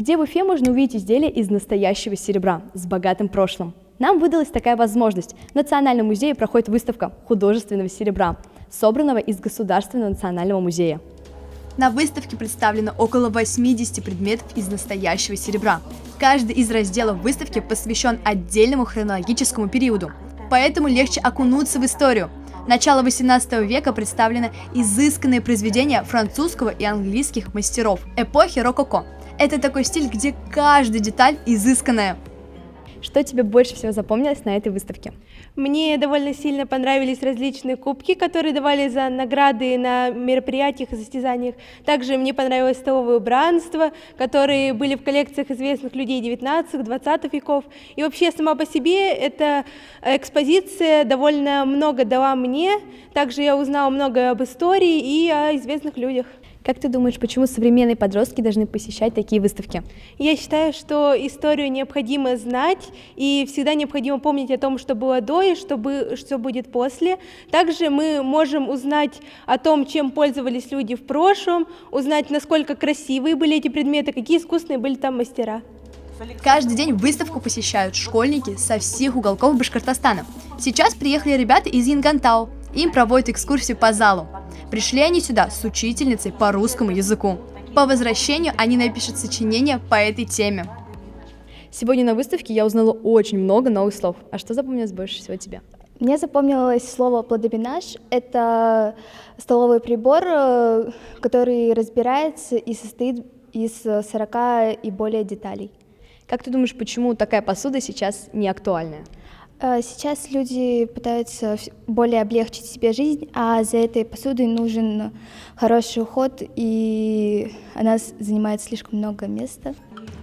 где в Уфе можно увидеть изделия из настоящего серебра с богатым прошлым. Нам выдалась такая возможность. В Национальном музее проходит выставка художественного серебра, собранного из Государственного национального музея. На выставке представлено около 80 предметов из настоящего серебра. Каждый из разделов выставки посвящен отдельному хронологическому периоду, поэтому легче окунуться в историю. Начало 18 века представлено изысканные произведения французского и английских мастеров эпохи рококо. Это такой стиль, где каждая деталь изысканная. Что тебе больше всего запомнилось на этой выставке? Мне довольно сильно понравились различные кубки, которые давали за награды на мероприятиях и состязаниях. Также мне понравилось столовое убранство, которые были в коллекциях известных людей 19-20 веков. И вообще сама по себе эта экспозиция довольно много дала мне. Также я узнала много об истории и о известных людях. Как ты думаешь, почему современные подростки должны посещать такие выставки? Я считаю, что историю необходимо знать, и всегда необходимо помнить о том, что было до и что будет после. Также мы можем узнать о том, чем пользовались люди в прошлом, узнать, насколько красивые были эти предметы, какие искусные были там мастера. Каждый день выставку посещают школьники со всех уголков Башкортостана. Сейчас приехали ребята из Ингантау, им проводят экскурсию по залу. Пришли они сюда с учительницей по русскому языку. По возвращению они напишут сочинение по этой теме. Сегодня на выставке я узнала очень много новых слов. А что запомнилось больше всего тебе? Мне запомнилось слово «плодобинаж». Это столовый прибор, который разбирается и состоит из 40 и более деталей. Как ты думаешь, почему такая посуда сейчас не актуальная? Сейчас люди пытаются более облегчить себе жизнь, а за этой посудой нужен хороший уход, и она занимает слишком много места.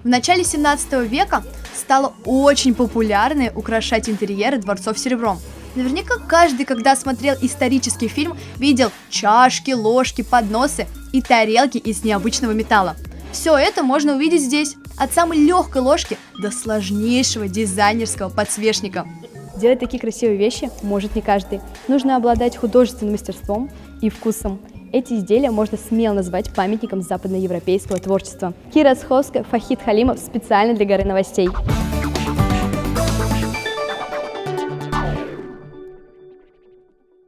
В начале 17 века стало очень популярно украшать интерьеры дворцов серебром. Наверняка каждый, когда смотрел исторический фильм, видел чашки, ложки, подносы и тарелки из необычного металла. Все это можно увидеть здесь, от самой легкой ложки до сложнейшего дизайнерского подсвечника. Делать такие красивые вещи может не каждый. Нужно обладать художественным мастерством и вкусом. Эти изделия можно смело назвать памятником западноевропейского творчества. Кира Сховская, Фахид Халимов специально для Горы новостей.